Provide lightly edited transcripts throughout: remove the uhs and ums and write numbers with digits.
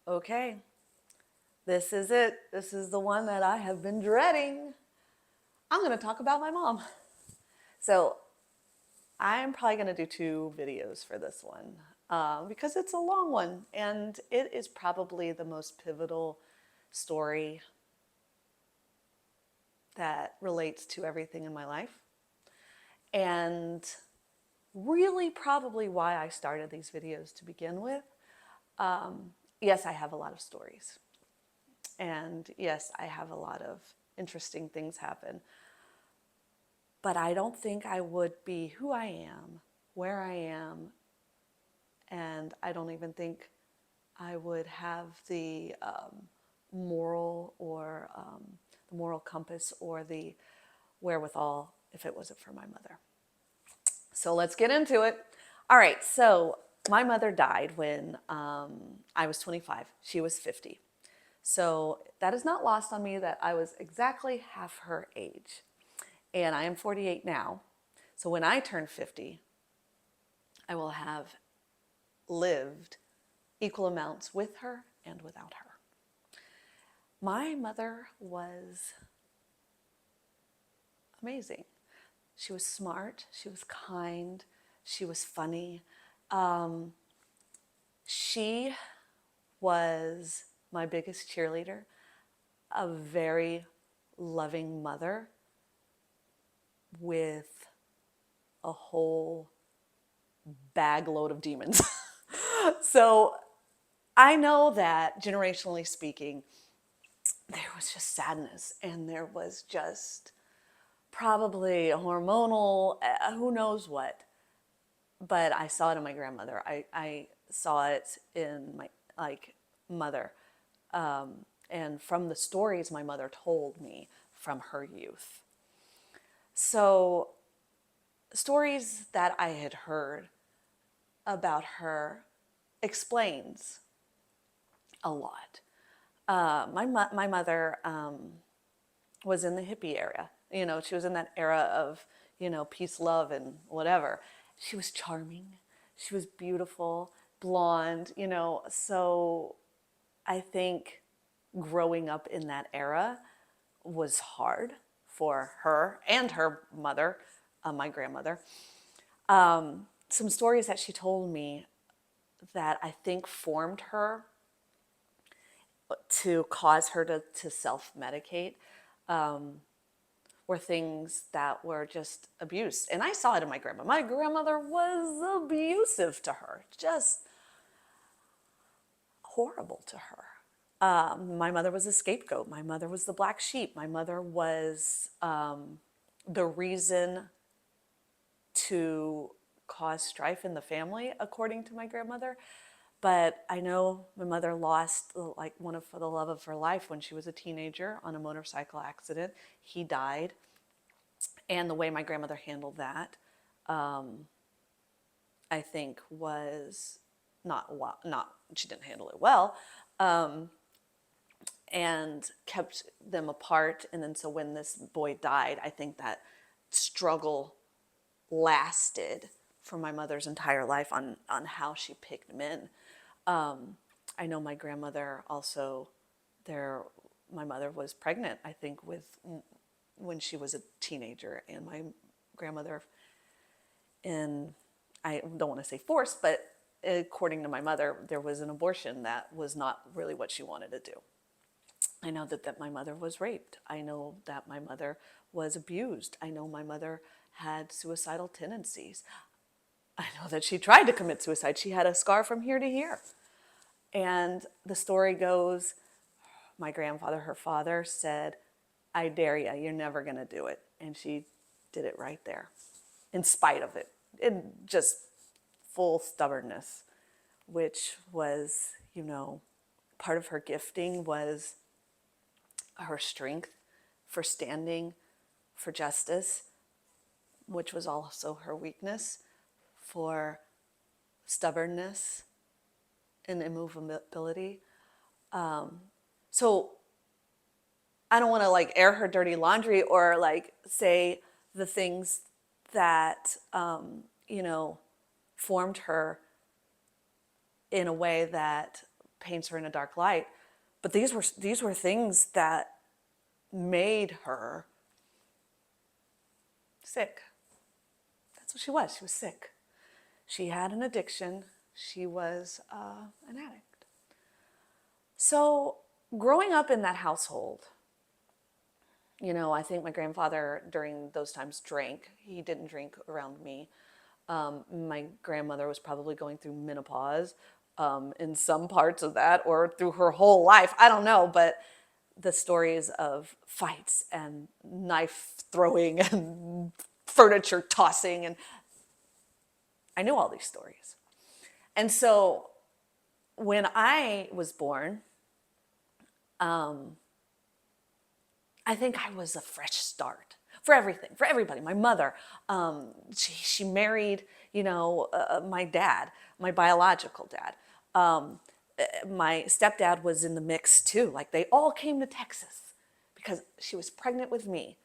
Okay, this is it. This is the one that I have been dreading. I'm going to talk about my mom. So, I'm probably going to do 2 videos for this one because it's a long one and it is probably the most pivotal story that relates to everything in my life. And really, probably why I started these videos to begin with. Yes, I have a lot of stories. And yes, I have a lot of interesting things happen. But I don't think I would be who I am, where I am, and I don't even think I would have the moral or the moral compass or the wherewithal if it wasn't for my mother. So let's get into it. All right, so my mother died when I was 25. She was 50. So that is not lost on me that I was exactly half her age. And I am 48 now. So when I turn 50, I will have lived equal amounts with her and without her. My mother was amazing. She was smart, she was kind, she was funny. She was my biggest cheerleader, a very loving mother with a whole bag load of demons. So I know that generationally speaking, there was just sadness and there was just probably a hormonal, who knows what. But I saw it in my grandmother. I saw it in my mother. And from the stories my mother told me from her youth. So stories that I had heard about her explains a lot. My mother was in the hippie era. You know, she was in that era of, peace, love, and whatever. She was charming. She was beautiful, blonde, So I think growing up in that era was hard for her and her mother, my grandmother. Some stories that she told me that I think formed her to cause her to self-medicate were things that were just abuse. And I saw it in my grandma. My grandmother was abusive to her, just horrible to her. My mother was a scapegoat. My mother was the black sheep. My mother was the reason to cause strife in the family, according to my grandmother. But I know my mother lost one of for the love of her life when she was a teenager on a motorcycle accident. He died, and the way my grandmother handled that, I think, was not she didn't handle it well, and kept them apart. And then so when this boy died, I think that struggle lasted for my mother's entire life on how she picked men. I know my grandmother also, my mother was pregnant, I think, when she was a teenager, and my grandmother, in, I don't want to say forced, but according to my mother, there was an abortion that was not really what she wanted to do. I know that my mother was raped. I know that my mother was abused. I know my mother had suicidal tendencies. I know that she tried to commit suicide. She had a scar from here to here. And the story goes, my grandfather, her father, said, "I dare you, you're never going to do it." And she did it right there, in spite of it, in just full stubbornness, which was, part of her gifting was her strength for standing for justice, which was also her weakness for stubbornness and immovability. So I don't want to air her dirty laundry or say the things that formed her in a way that paints her in a dark light. But these were things that made her sick. That's what she was. She was sick. She had an addiction. She was an addict. So growing up in that household, I think my grandfather during those times drank. He didn't drink around me. My grandmother was probably going through menopause in some parts of that, or through her whole life. I don't know, but the stories of fights and knife throwing and furniture tossing, and I knew all these stories. And so when I was born, I think I was a fresh start for everything, for everybody. My mother, she married, my dad, my biological dad. My stepdad was in the mix too. Like they all came to Texas because she was pregnant with me.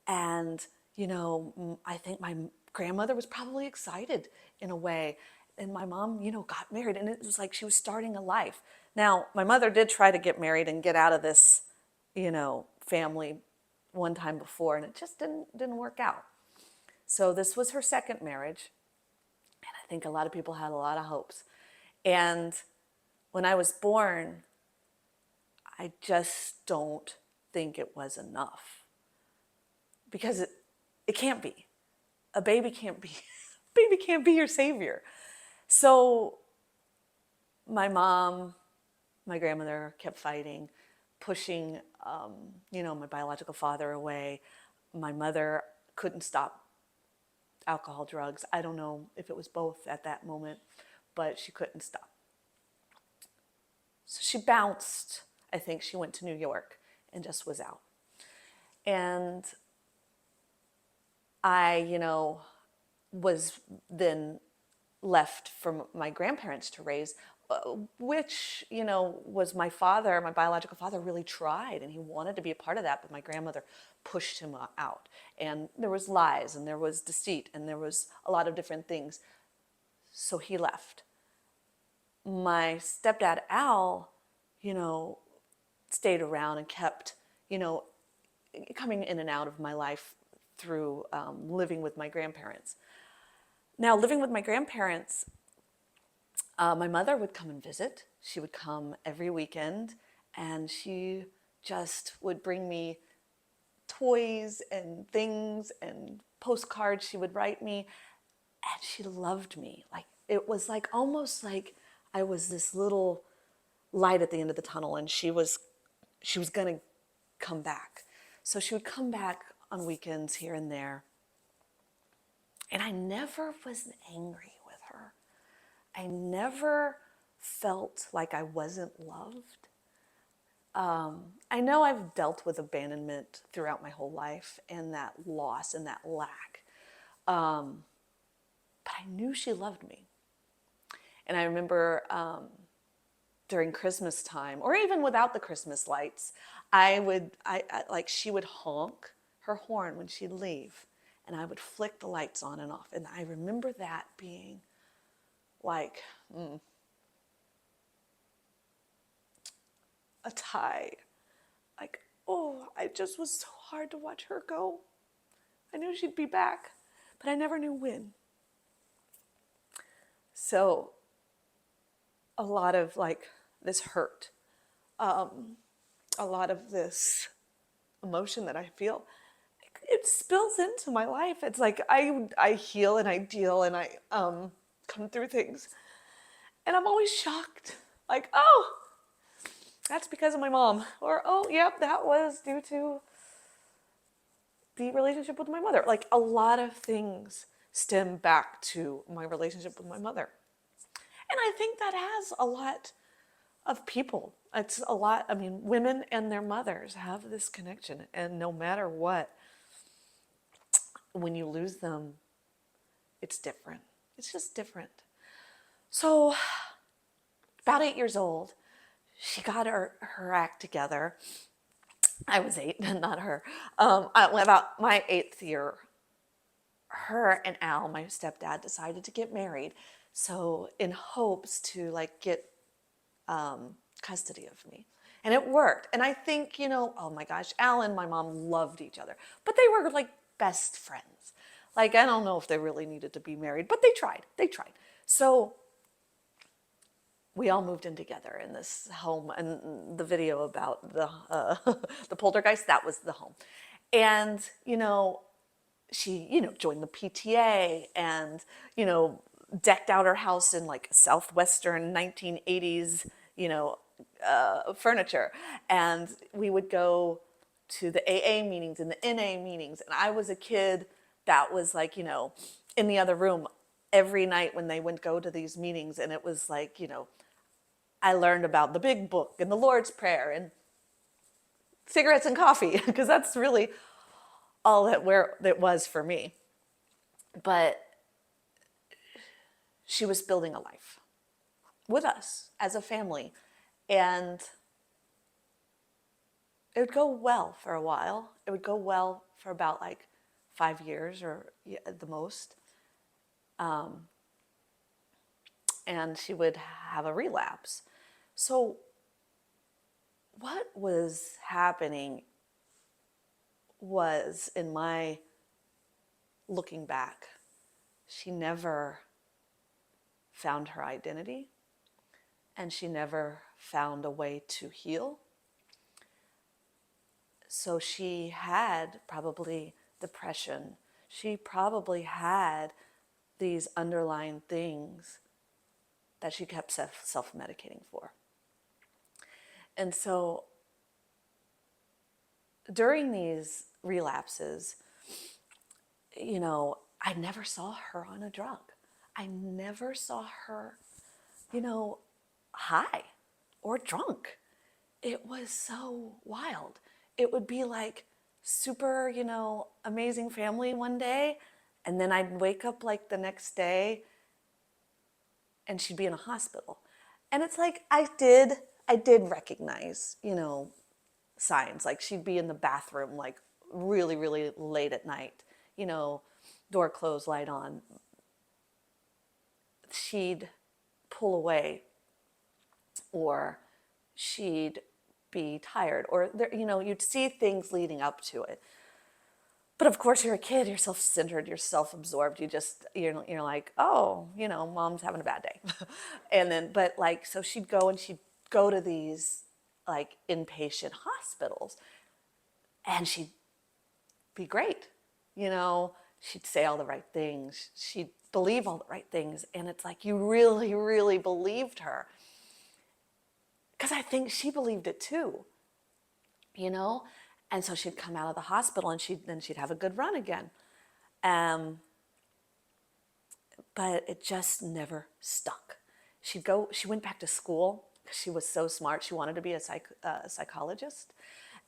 And, I think my grandmother was probably excited in a way. And my mom, got married, and it was like she was starting a life. Now, my mother did try to get married and get out of this, family one time before, and it just didn't work out. So this was her second marriage, and I think a lot of people had a lot of hopes. And when I was born, I just don't think it was enough, because it can't be. A baby can't be. Baby can't be your savior. So my mom, my grandmother kept fighting, pushing, my biological father away. My mother couldn't stop alcohol, drugs. I don't know if it was both at that moment, but she couldn't stop. So she bounced. I think she went to New York and just was out. And I, was then left for my grandparents to raise, which, was my father, my biological father really tried, and he wanted to be a part of that, but my grandmother pushed him out. And there was lies, and there was deceit, and there was a lot of different things. So he left. My stepdad, Al, stayed around and kept, coming in and out of my life through living with my grandparents. Now, living with my grandparents, my mother would come and visit. She would come every weekend, and she just would bring me toys and things and postcards she would write me, and she loved me. Like, it was like almost like I was this little light at the end of the tunnel, and she was going to come back. So she would come back on weekends here and there. And I never was angry with her. I never felt like I wasn't loved. I know I've dealt with abandonment throughout my whole life, and that loss and that lack. But I knew she loved me. And I remember during Christmas time, or even without the Christmas lights, she would honk her horn when she'd leave, and I would flick the lights on and off. And I remember that being like a tie. Like, oh, it just was so hard to watch her go. I knew she'd be back, but I never knew when. So a lot of this hurt, a lot of this emotion that I feel, it spills into my life. It's like I heal and I deal and I come through things, and I'm always shocked. Like, oh, that's because of my mom, or oh, yep, that was due to the relationship with my mother. Like, a lot of things stem back to my relationship with my mother, and I think that has a lot of people. It's a lot. I mean, women and their mothers have this connection, and no matter what, when you lose them, it's different. It's just different. So, about 8 years old, she got her act together. I was 8, not her. About my 8th year, her and Al, my stepdad, decided to get married. So, in hopes to get custody of me. And it worked. And I think, oh my gosh, Al and my mom loved each other, but they were like best friends. Like, I don't know if they really needed to be married, but they tried. They tried. So we all moved in together in this home, and the video about the poltergeist, that was the home. And she joined the PTA, and decked out her house in like southwestern 1980s furniture. And we would go to the AA meetings and the NA meetings, and I was a kid that was like in the other room every night when they would go to these meetings. And it was like I learned about the big book and the Lord's Prayer and cigarettes and coffee, because that's really all that where it was for me. But she was building a life with us as a family, and it would go well for a while. It would go well for about like 5 years or at the most. And she would have a relapse. So what was happening was, in my looking back, she never found her identity, and she never found a way to heal. So she had probably depression. She probably had these underlying things that she kept self-medicating for. And so during these relapses, I never saw her on a drug. I never saw her, high or drunk. It was so wild. It would be like super, amazing family one day, and then I'd wake up like the next day and she'd be in a hospital. And it's like I did recognize, signs. Like she'd be in the bathroom like really, really late at night, door closed, light on. She'd pull away, or she'd be tired, or there, you'd see things leading up to it. But of course, you're a kid, you're self-centered, you're self-absorbed. You're like, oh, mom's having a bad day. And then, but like, so she'd go to these like inpatient hospitals, and she'd be great. She'd say all the right things. She'd believe all the right things. And it's like, you really, really believed her. Because I think she believed it too, And so she'd come out of the hospital, and she'd have a good run again. But it just never stuck. She went back to school because she was so smart. She wanted to be a psychologist,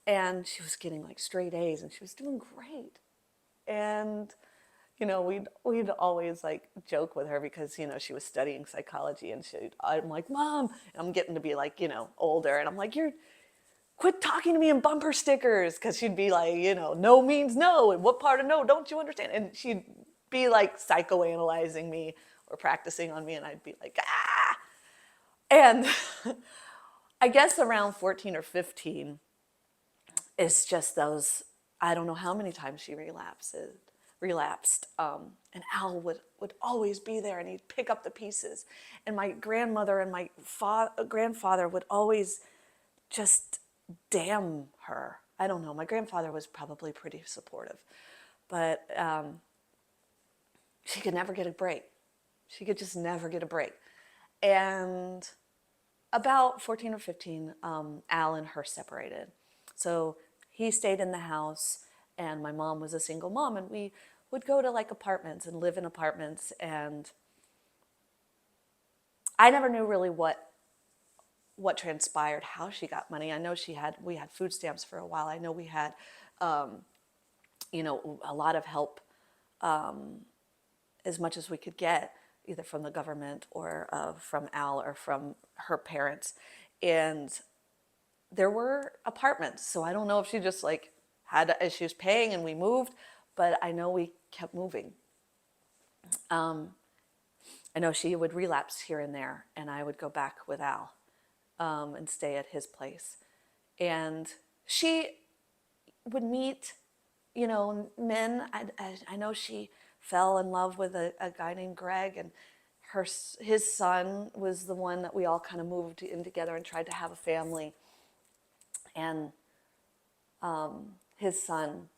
and she was getting like straight A's, and she was doing great. And we'd always like joke with her because she was studying psychology, and I'm like, Mom, and I'm getting to be like older, and I'm like, you're quit talking to me in bumper stickers, because she'd be like, no means no, and what part of no don't you understand? And she'd be like psychoanalyzing me or practicing on me, and I'd be like, ah. And I guess around 14 or 15, it's just those, I don't know how many times she relapsed. And Al would always be there, and he'd pick up the pieces. And my grandmother and my grandfather would always just damn her. I don't know. My grandfather was probably pretty supportive, but she could never get a break. She could just never get a break. And about 14 or 15, Al and her separated. So he stayed in the house, and my mom was a single mom, and we would go to like apartments and live in apartments. And I never knew really what transpired, how she got money. I know we had food stamps for a while. I know we had, a lot of help, as much as we could get, either from the government or from Al or from her parents. And there were apartments. So I don't know if she just like had issues paying and we moved, but I know we kept moving. I know she would relapse here and there, and I would go back with Al. and stay at his place. And she would meet, men. I know she fell in love with a guy named Greg, and his son was the one that we all kind of moved in together and tried to have a family. And his son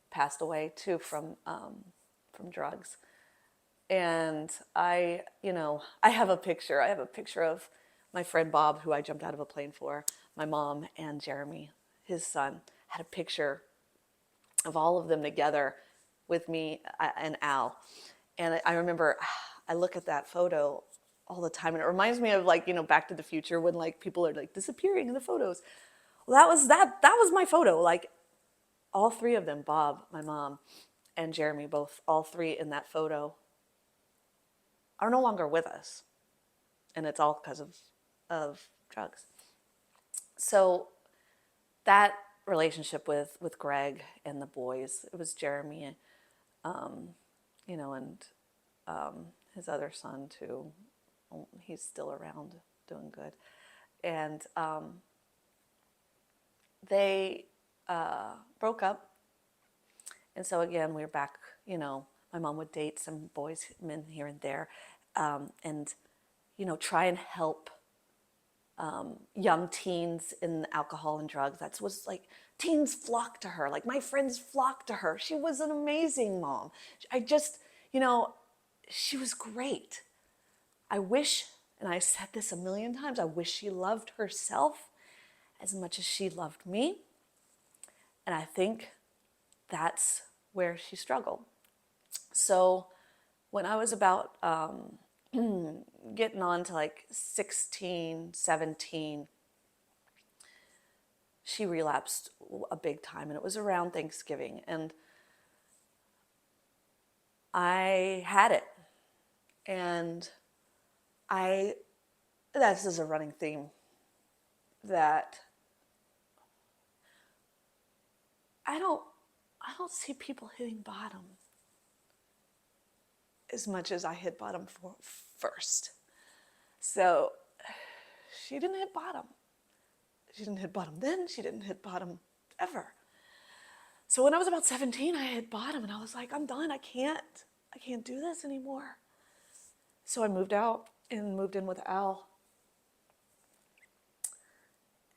passed away too from drugs. And I have a picture. I have a picture of my friend Bob, who I jumped out of a plane for. My mom and Jeremy, his son, had a picture of all of them together with me and Al. And I remember I look at that photo all the time, and it reminds me of Back to the Future, when people are disappearing in the photos. Well, that was my photo. All three of them, Bob, my mom, and Jeremy, all three in that photo, are no longer with us, and it's all because of drugs. So that relationship with Greg and the boys, it was Jeremy, and his other son too. He's still around, doing good, and they broke up. And so again, we were back. My mom would date some boys, men here and there, and try and help young teens in alcohol and drugs. That was teens flocked to her. My friends flocked to her. She was an amazing mom. She was great. I wish, and I said this a million times, I wish she loved herself as much as she loved me. And I think that's where she struggled. So when I was about getting on to 16, 17, she relapsed a big time, and it was around Thanksgiving. And I had it. And this is a running theme, that I don't see people hitting bottom as much as I hit bottom first. So she didn't hit bottom. She didn't hit bottom then. She didn't hit bottom ever. So when I was about 17, I hit bottom, and I was like, I'm done. I can't do this anymore. So I moved out and moved in with Al.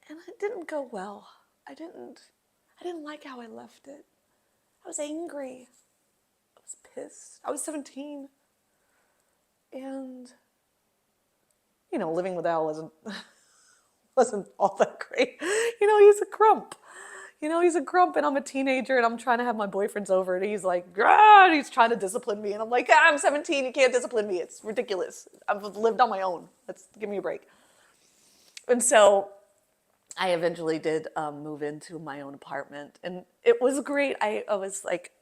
And it didn't go well. I didn't like how I left it. I was angry. I was pissed. I was 17. And, living with Al wasn't all that great. He's a grump. He's a grump, and I'm a teenager, and I'm trying to have my boyfriends over, and he's like, and he's trying to discipline me. And I'm like, I'm 17, you can't discipline me. It's ridiculous. I've lived on my own. Give me a break. And so I eventually did move into my own apartment, and it was great. I was like,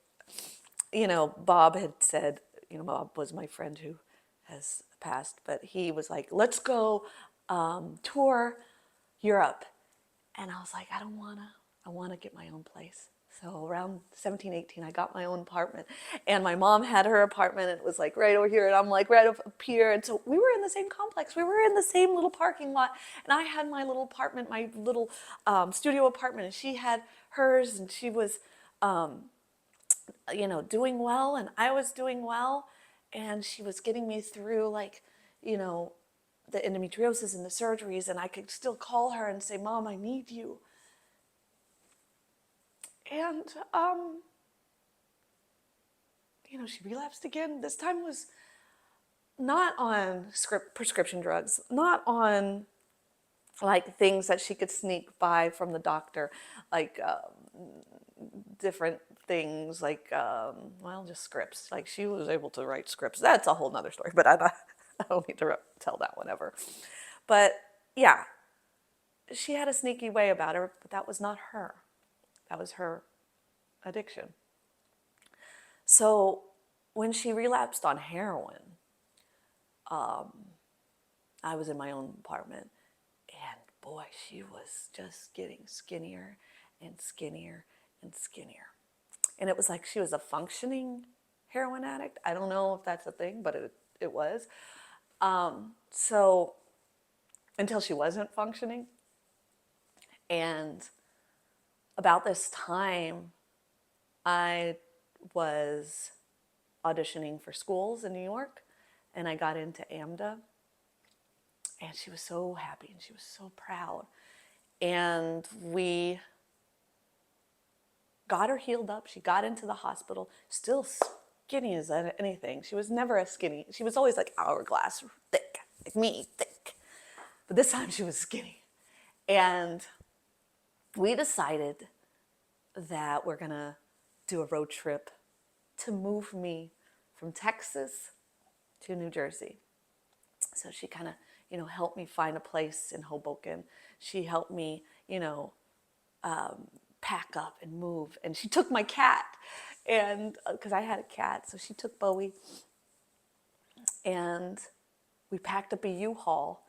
Bob had said, Bob was my friend who has passed, but he was like, let's go tour Europe. And I was like, I want to get my own place. So around 17, 18, I got my own apartment, and my mom had her apartment, and it was right over here, and I'm right up here. And so we were in the same complex. We were in the same little parking lot, and I had my little apartment, my little studio apartment, and she had hers, and she was, doing well, and I was doing well, and she was getting me through the endometriosis and the surgeries, and I could still call her and say, Mom, I need you. And, she relapsed again. This time was not on prescription drugs, not on things that she could sneak by from the doctor, different things just scripts. She was able to write scripts. That's a whole nother story, but I don't need to tell that one ever. But yeah, she had a sneaky way about her, but that was not her. That was her addiction. So when she relapsed on heroin, I was in my own apartment, and boy, she was just getting skinnier and skinnier and skinnier. And it was like she was a functioning heroin addict. I don't know if that's a thing, but it was. So until she wasn't functioning. And about this time, I was auditioning for schools in New York, and I got into AMDA. And she was so happy and she was so proud. And we got her healed up. She got into the hospital, still skinny as anything. She was never as skinny. She was always like hourglass, thick, like me, thick. But this time she was skinny. And we decided that we're going to do a road trip to move me from Texas to New Jersey. So she kind of, helped me find a place in Hoboken. She helped me, pack up and move. And she took my cat, and because I had a cat, so she took Bowie. And we packed up a U-Haul,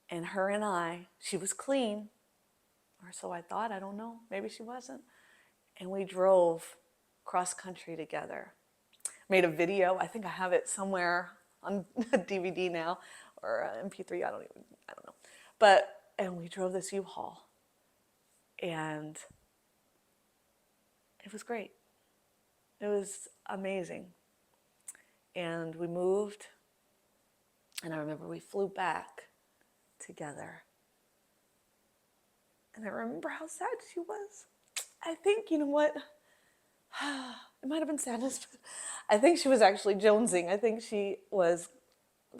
and her and she was clean, or so I thought, I don't know, maybe she wasn't. And we drove cross country together. Made a video, I think I have it somewhere on a DVD now, or MP3, I don't know. And we drove this U-Haul, and it was great. It was amazing. And we moved, and I remember we flew back together. And I remember how sad she was. I think, you know what? It might have been sadness, but I think she was actually jonesing. I think she was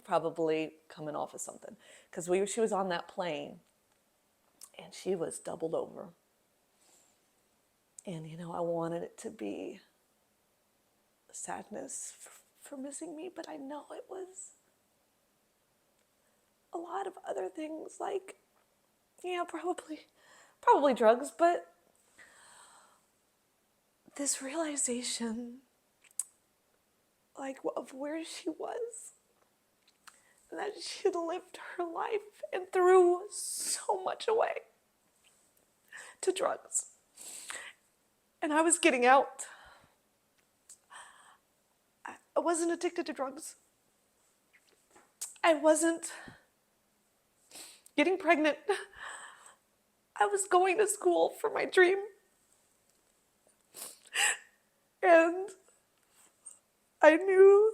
probably coming off of something, because she was on that plane, and she was doubled over. And, I wanted it to be sadness for missing me, but I know it was a lot of other things, like, probably drugs, but this realization, like, of where she was, and that she'd lived her life and threw so much away to drugs. And I was getting out. I wasn't addicted to drugs. I wasn't getting pregnant. I was going to school for my dream. And I knew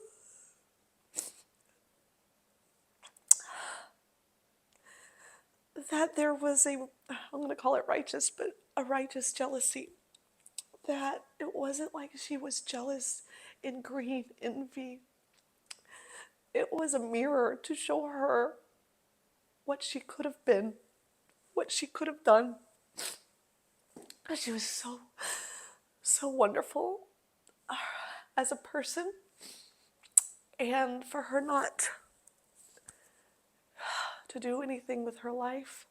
that there was I'm going to call it righteous, but a righteous jealousy. That it wasn't like she was jealous in greed, envy. It was a mirror to show her what she could have been, what she could have done. She was so wonderful as a person. And for her not to do anything with her life,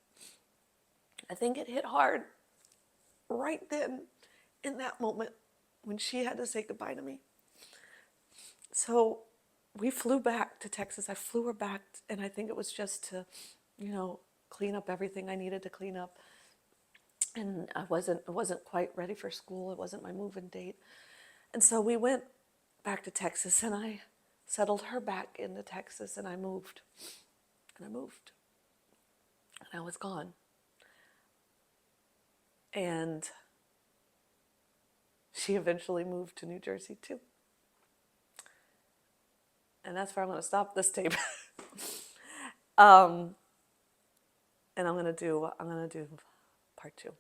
I think it hit hard right then, in that moment, when she had to say goodbye to me. So we flew back to Texas. I flew her back, and I think it was just to, clean up everything I needed to clean up. And I wasn't quite ready for school. It wasn't my move-in date. And so we went back to Texas, and I settled her back into Texas, and I moved. And I was gone. And she eventually moved to New Jersey too. And that's where I'm going to stop this tape. And I'm going to do part 2.